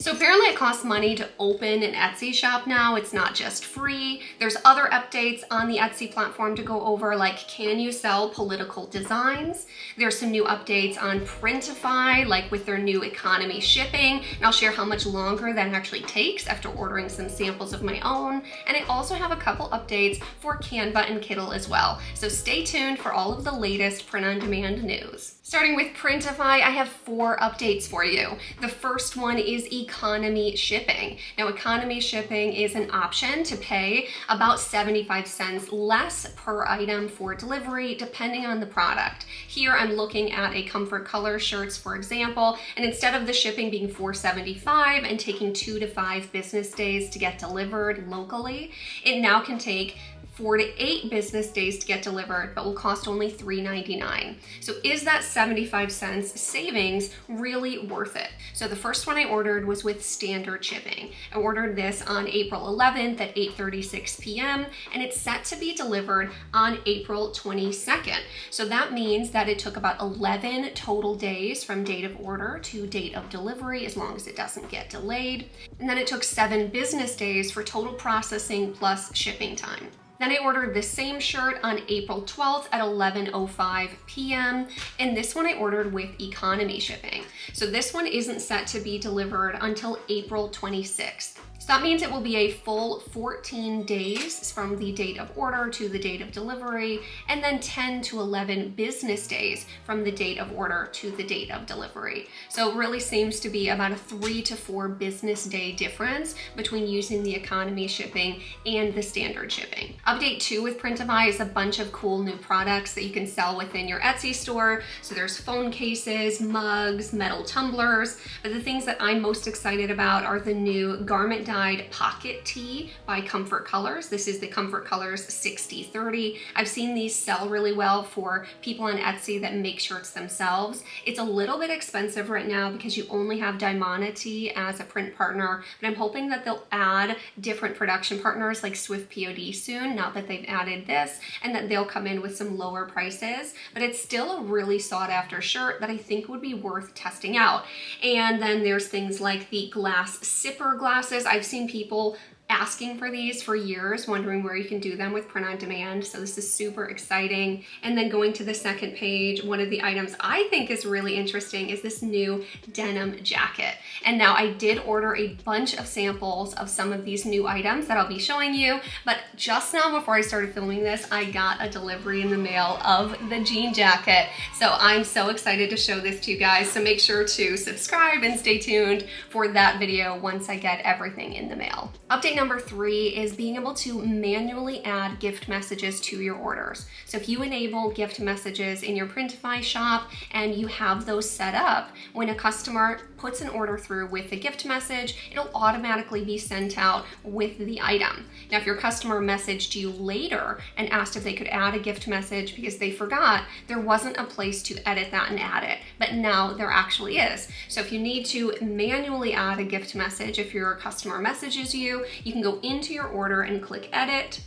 So apparently it costs money to open an Etsy shop now. It's not just free. There's other updates on the Etsy platform to go over, like can you sell political designs? There's some new updates on Printify, like with their new economy shipping, and I'll share how much longer that actually takes after ordering some samples of my own. And I also have a couple updates for Canva and Kittl as well. So stay tuned for all of the latest print-on-demand news. Starting with Printify, I have 4 updates for you. The first one is economy shipping. Now, economy shipping is an option to pay about 75 cents less per item for delivery, depending on the product. Here, I'm looking at a Comfort Colors shirts, for example, and instead of the shipping being $4.75 and taking 2 to 5 business days to get delivered locally, it now can take 4 to 8 business days to get delivered, but will cost only $3.99. So is that 75 cents savings really worth it? So the first one I ordered was with standard shipping. I ordered this on April 11th at 8:36 p.m. and it's set to be delivered on April 22nd. So that means that it took about 11 total days from date of order to date of delivery, as long as it doesn't get delayed. And then it took 7 business days for total processing plus shipping time. Then I ordered this same shirt on April 12th at 11:05 p.m. and this one I ordered with economy shipping. So this one isn't set to be delivered until April 26th. So that means it will be a full 14 days from the date of order to the date of delivery, and then 10 to 11 business days from the date of order to the date of delivery. So it really seems to be about a 3 to 4 business day difference between using the economy shipping and the standard shipping. Update 2 with Printify is a bunch of cool new products that you can sell within your Etsy store. So there's phone cases, mugs, metal tumblers, but the things that I'm most excited about are the new garment dyed pocket tee by Comfort Colors. This is the Comfort Colors 60/30. I've seen these sell really well for people on Etsy that make shirts themselves. It's a little bit expensive right now because you only have Dymonity as a print partner, but I'm hoping that they'll add different production partners like Swift POD soon, now that they've added this, and that they'll come in with some lower prices. But it's still a really sought after shirt that I think would be worth testing out. And then there's things like the glass sipper glasses. I've seen people asking for these for years, wondering where you can do them with print on demand. So this is super exciting. And then going to the second page, one of the items I think is really interesting is this new denim jacket. And now I did order a bunch of samples of some of these new items that I'll be showing you, but just now before I started filming this, I got a delivery in the mail of the jean jacket. So I'm so excited to show this to you guys. So make sure to subscribe and stay tuned for that video once I get everything in the mail. Update number 3 is being able to manually add gift messages to your orders. So if you enable gift messages in your Printify shop and you have those set up, when a customer puts an order through with a gift message, it'll automatically be sent out with the item. Now, if your customer messaged you later and asked if they could add a gift message because they forgot, there wasn't a place to edit that and add it, but now there actually is. So if you need to manually add a gift message, if your customer messages you, you can go into your order and click edit,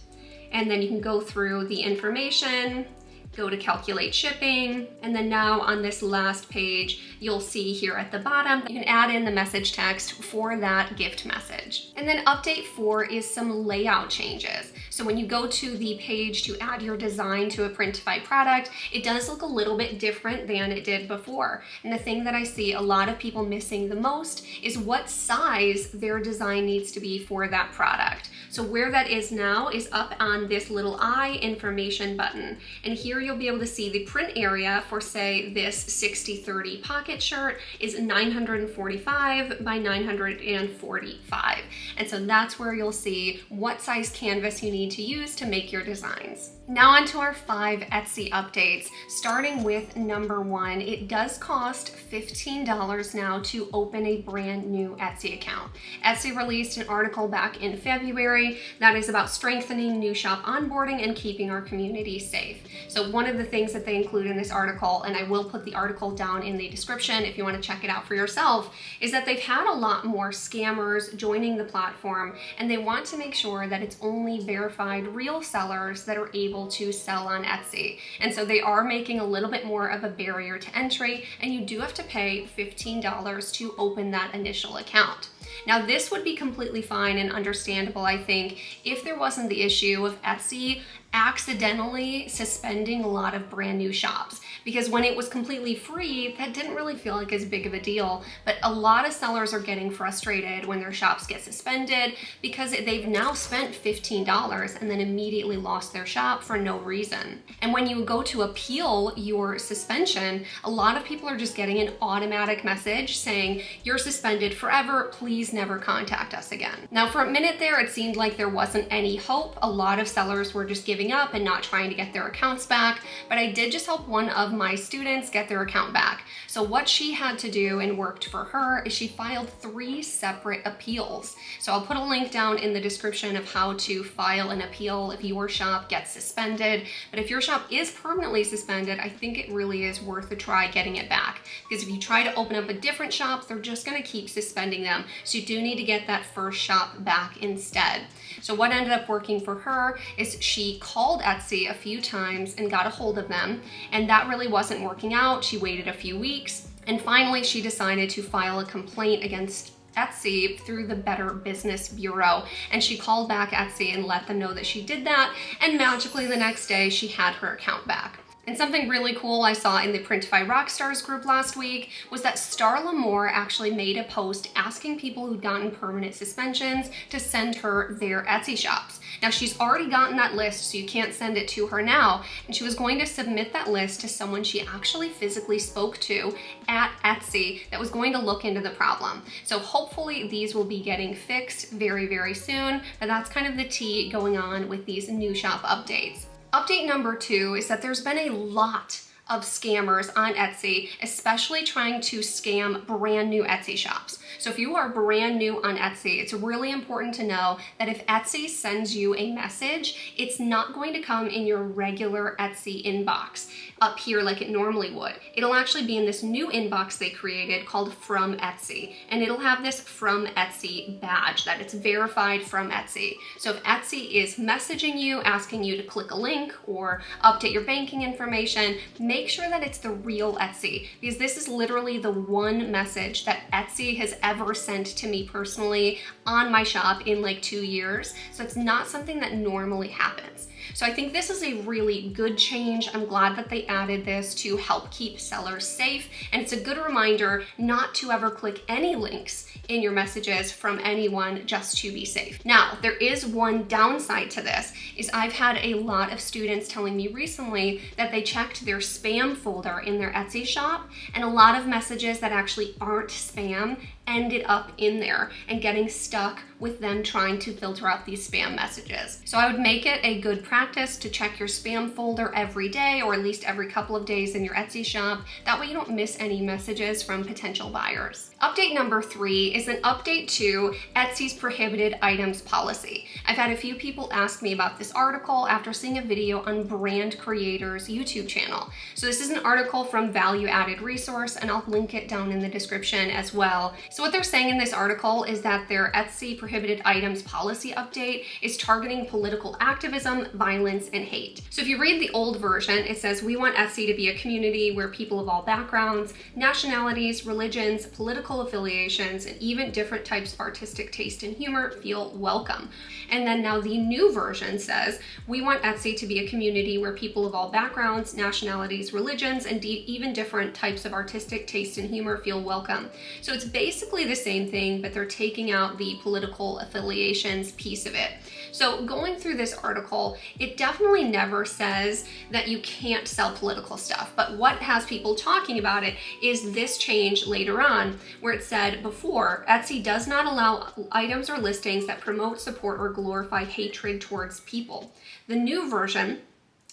and then you can go through the information, go to calculate shipping, and then now on this last page, you'll see here at the bottom, you can add in the message text for that gift message. And then update 4 is some layout changes. So when you go to the page to add your design to a Printify product, it does look a little bit different than it did before. And the thing that I see a lot of people missing the most is what size their design needs to be for that product. So where that is now is up on this little I information button. And here you'll be able to see the print area for, say, this 60/30 pocket shirt is 945 by 945. And so that's where you'll see what size canvas you need to use to make your designs. Now on to our 5 Etsy updates, starting with number 1. It does cost $15 now to open a brand new Etsy account. Etsy released an article back in February that is about strengthening new shop onboarding and keeping our community safe. So one of the things that they include in this article, and I will put the article down in the description if you want to check it out for yourself, is that they've had a lot more scammers joining the platform, and they want to make sure that it's only verified real sellers that are able to sell on Etsy. And so they are making a little bit more of a barrier to entry, and you do have to pay $15 to open that initial account. Now this would be completely fine and understandable, I think, if there wasn't the issue of Etsy accidentally suspending a lot of brand new shops, because when it was completely free, that didn't really feel like as big of a deal. But a lot of sellers are getting frustrated when their shops get suspended because they've now spent $15 and then immediately lost their shop for no reason. And when you go to appeal your suspension, a lot of people are just getting an automatic message saying, "You're suspended forever, please never contact us again." Now for a minute there, it seemed like there wasn't any hope. A lot of sellers were just giving up and not trying to get their accounts back, but I did just help one of my students get their account back. So what she had to do, and worked for her, is she filed 3 separate appeals. So I'll put a link down in the description of how to file an appeal if your shop gets suspended. But if your shop is permanently suspended, I think it really is worth a try getting it back, because if you try to open up a different shop, they're just going to keep suspending them. So you do need to get that first shop back instead. So what ended up working for her is she called Etsy a few times and got a hold of them, and that really wasn't working out. She waited a few weeks, and finally she decided to file a complaint against Etsy through the Better Business Bureau. And she called back Etsy and let them know that she did that, and magically the next day she had her account back. And something really cool I saw in the Printify Rockstars group last week was that 𝗗𝗓𝗦𝗧 actually made a post asking people who'd gotten permanent suspensions to send her their Etsy shops. Now she's already gotten that list, so you can't send it to her now, and she was going to submit that list to someone she actually physically spoke to at Etsy that was going to look into the problem. So hopefully these will be getting fixed very, very soon, but that's kind of the tea going on with these new shop updates. Update number 2 is that there's been a lot of scammers on Etsy, especially trying to scam brand new Etsy shops. So if you are brand new on Etsy, it's really important to know that if Etsy sends you a message, it's not going to come in your regular Etsy inbox up here like it normally would. It'll actually be in this new inbox they created called From Etsy, and it'll have this From Etsy badge that it's verified from Etsy. So if Etsy is messaging you, asking you to click a link or update your banking information, make sure that it's the real Etsy, because this is literally the one message that Etsy has ever sent to me personally on my shop in like 2 years. So it's not something that normally happens. So I think this is a really good change. I'm glad that they added this to help keep sellers safe, and it's a good reminder not to ever click any links in your messages from anyone, just to be safe. Now, there is one downside to this, is I've had a lot of students telling me recently that they checked their spam folder in their Etsy shop, and a lot of messages that actually aren't spam ended up in there and getting stuck with them trying to filter out these spam messages. So I would make it a good practice to check your spam folder every day, or at least every couple of days in your Etsy shop. That way you don't miss any messages from potential buyers. Update number 3 is an update to Etsy's prohibited items policy. I've had a few people ask me about this article after seeing a video on Brand Creator's YouTube channel. So this is an article from Value Added Resource, and I'll link it down in the description as well. So what they're saying in this article is that their Etsy prohibited items policy update is targeting political activism, violence, and hate. So if you read the old version, it says, "We want Etsy to be a community where people of all backgrounds, nationalities, religions, political affiliations, and even different types of artistic taste and humor feel welcome." And then now the new version says, "We want Etsy to be a community where people of all backgrounds, nationalities, religions, and even different types of artistic taste and humor feel welcome." So it's basically the same thing, but they're taking out the political affiliations piece of it. So going through this article, it definitely never says that you can't sell political stuff, but what has people talking about it is this change later on, where it said before, Etsy does not allow items or listings that promote, support, or glorify hatred towards people. The new version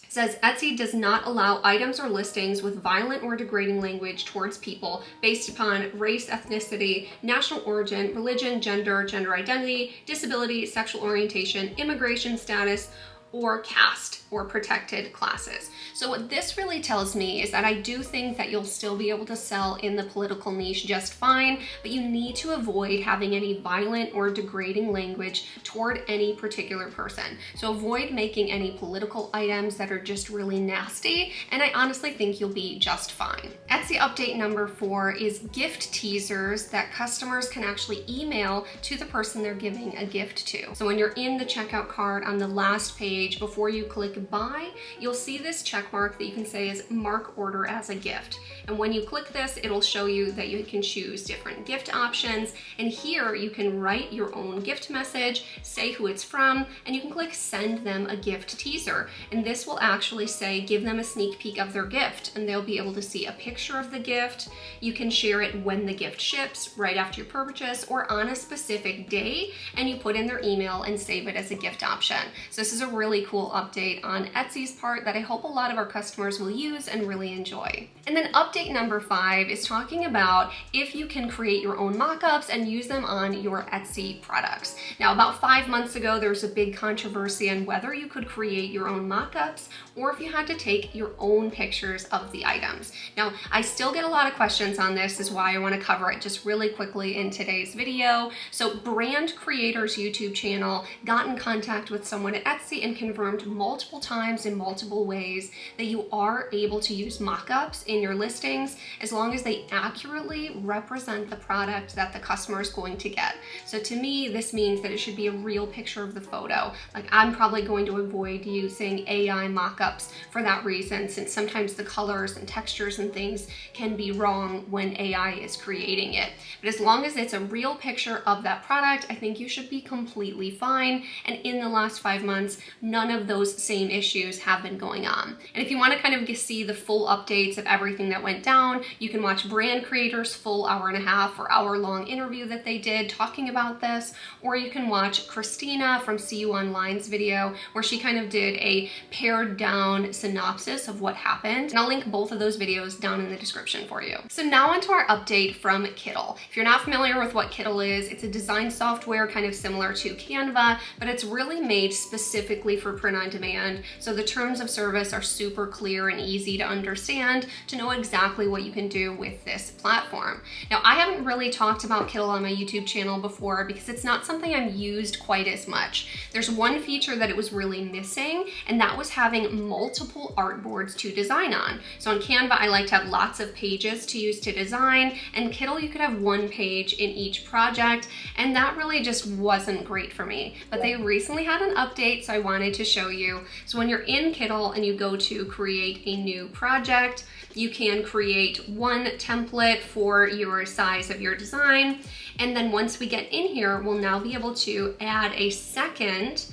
says Etsy does not allow items or listings with violent or degrading language towards people based upon race, ethnicity, national origin, religion, gender, gender identity, disability, sexual orientation, immigration status, or caste or protected classes. So what this really tells me is that I do think that you'll still be able to sell in the political niche just fine, but you need to avoid having any violent or degrading language toward any particular person. So avoid making any political items that are just really nasty, and I honestly think you'll be just fine. Etsy update number 4 is gift teasers that customers can actually email to the person they're giving a gift to. So when you're in the checkout cart on the last page, before you click buy, you'll see this check mark that you can say is mark order as a gift. And when you click this, it'll show you that you can choose different gift options. And here you can write your own gift message, say who it's from, and you can click send them a gift teaser. And this will actually say, give them a sneak peek of their gift, and they'll be able to see a picture of the gift. You can share it when the gift ships, right after your purchase, or on a specific day, and you put in their email and save it as a gift option. So this is a really cool update on Etsy's part that I hope a lot of our customers will use and really enjoy. And then update number 5 is talking about if you can create your own mockups and use them on your Etsy products. Now, about 5 months ago, there was a big controversy on whether you could create your own mockups or if you had to take your own pictures of the items. Now, I still get a lot of questions on this, is why I want to cover it just really quickly in today's video. So Brand Creators YouTube channel got in contact with someone at Etsy and confirmed multiple times in multiple ways that you are able to use mockups in your listings as long as they accurately represent the product that the customer is going to get. So to me, this means that it should be a real picture of the photo. Like, I'm probably going to avoid using AI mockups for that reason, since sometimes the colors and textures and things can be wrong when AI is creating it. But as long as it's a real picture of that product, I think you should be completely fine. And in the last 5 months, none of those same issues have been going on. And if you want to kind of see the full updates of everything that went down, you can watch Brand Creators' full 1.5 or hour-long interview that they did talking about this, or you can watch Christina from See You Online's video where she kind of did a pared down synopsis of what happened. And I'll link both of those videos down in the description for you. So now onto our update from Kittl. If you're not familiar with what Kittl is, it's a design software kind of similar to Canva, but it's really made specifically for print on demand. So the terms of service are super clear and easy to understand to know exactly what you can do with this platform. Now, I haven't really talked about Kittl on my YouTube channel before because it's not something I've used quite as much. There's one feature that it was really missing, and that was having multiple artboards to design on. So on Canva, I like to have lots of pages to use to design, and Kittl, you could have one page in each project, and that really just wasn't great for me. But they recently had an update, so I wanted to show you. So when you're in Kittl and you go to create a new project, you can create one template for your size of your design. And then once we get in here, we'll now be able to add a second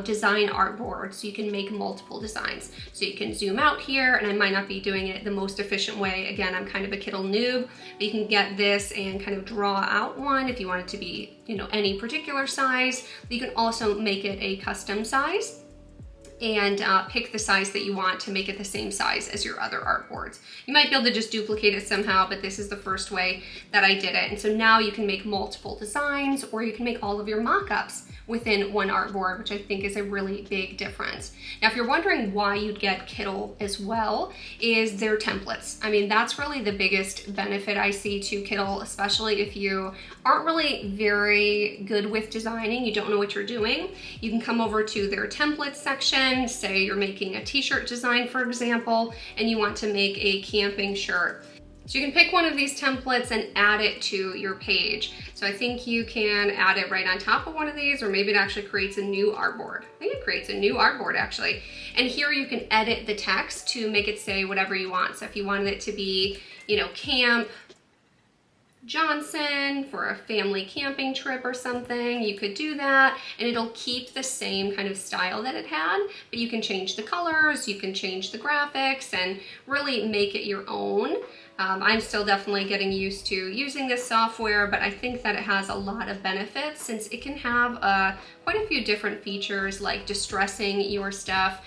design artboard, so you can make multiple designs. So you can zoom out here, and I might not be doing it the most efficient way. Again, I'm kind of a Kittl noob, but you can get this and kind of draw out one if you want it to be, you know, any particular size. You can also make it a custom size and pick the size that you want to make it the same size as your other artboards. You might be able to just duplicate it somehow, but this is the first way that I did it. And so now you can make multiple designs, or you can make all of your mock-ups within one artboard, which I think is a really big difference. Now, if you're wondering why you'd get Kittl as well, is their templates. I mean, that's really the biggest benefit I see to Kittl, especially if you aren't really very good with designing, you don't know what you're doing. You can come over to their templates section, say you're making a t-shirt design, for example, and you want to make a camping shirt. So you can pick one of these templates and add it to your page. So I think you can add it right on top of one of these, or maybe it actually creates a new artboard. I think it creates a new artboard actually. And here you can edit the text to make it say whatever you want. So if you wanted it to be, you know, Camp Johnson for a family camping trip or something, you could do that, and it'll keep the same kind of style that it had, but you can change the colors, you can change the graphics, and really make it your own. I'm still definitely getting used to using this software, but I think that it has a lot of benefits since it can have quite a few different features like distressing your stuff.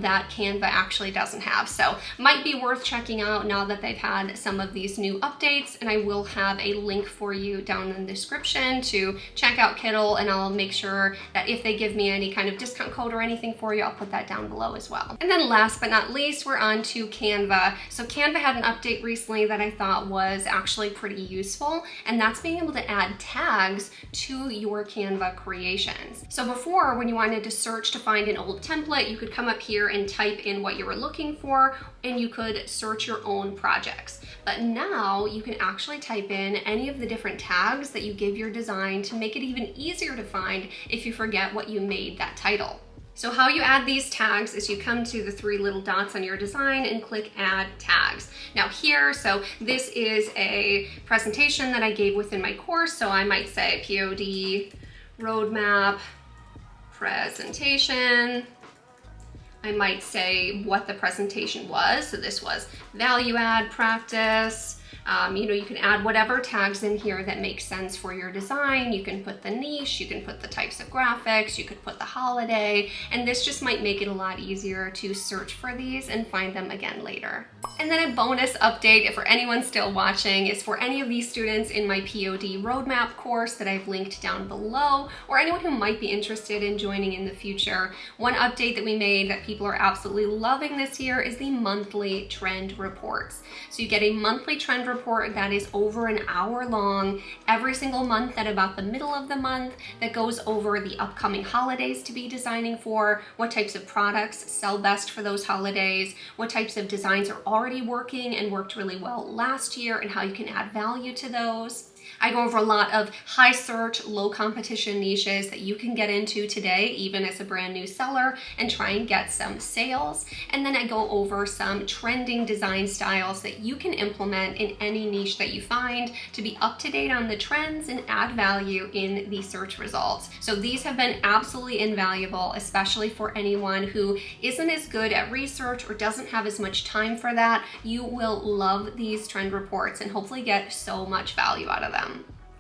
that Canva actually doesn't have. So might be worth checking out now that they've had some of these new updates, and I will have a link for you down in the description to check out Kittl, and I'll make sure that if they give me any kind of discount code or anything for you, I'll put that down below as well. And then last but not least, we're on to Canva. So Canva had an update recently that I thought was actually pretty useful, and that's being able to add tags to your Canva creations. So before, when you wanted to search to find an old template, you could come up here and type in what you were looking for, and you could search your own projects. But now you can actually type in any of the different tags that you give your design to make it even easier to find if you forget what you made that title. So how you add these tags is you come to the three little dots on your design and click Add Tags. Now here, so this is a presentation that I gave within my course, so I might say POD roadmap presentation. I might say what the presentation was. So this was value add practice. You can add whatever tags in here that make sense for your design. You can put the niche, you can put the types of graphics, you could put the holiday, and this just might make it a lot easier to search for these and find them again later. And then a bonus update for anyone still watching is for any of these students in my POD roadmap course that I've linked down below, or anyone who might be interested in joining in the future. One update that we made that people are absolutely loving this year is the monthly trend reports. So you get a monthly trend report that is over an hour long every single month at about the middle of the month, that goes over the upcoming holidays to be designing for, what types of products sell best for those holidays, what types of designs are already working and worked really well last year, and how you can add value to those. I go over a lot of high search, low competition niches that you can get into today, even as a brand new seller, and try and get some sales. And then I go over some trending design styles that you can implement in any niche that you find to be up to date on the trends and add value in the search results. So these have been absolutely invaluable, especially for anyone who isn't as good at research or doesn't have as much time for that. You will love these trend reports and hopefully get so much value out of them.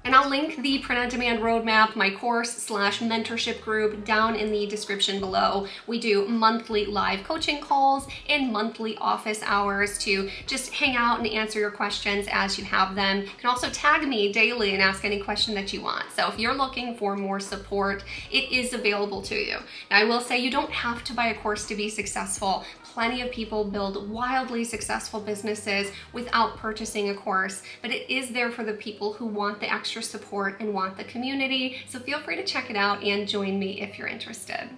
And I'll link the print-on-demand roadmap, my course/mentorship group, down in the description below. We do monthly live coaching calls and monthly office hours to just hang out and answer your questions as you have them. You can also tag me daily and ask any question that you want. So if you're looking for more support, it is available to you. Now I will say you don't have to buy a course to be successful. Plenty of people build wildly successful businesses without purchasing a course, but it is there for the people who want the extra support and want the community. So feel free to check it out and join me if you're interested.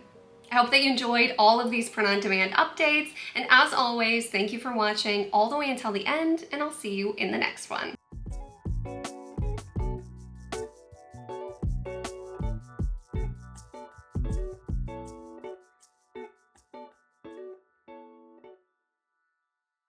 I hope that you enjoyed all of these print-on-demand updates, and as always, thank you for watching all the way until the end, and I'll see you in the next one.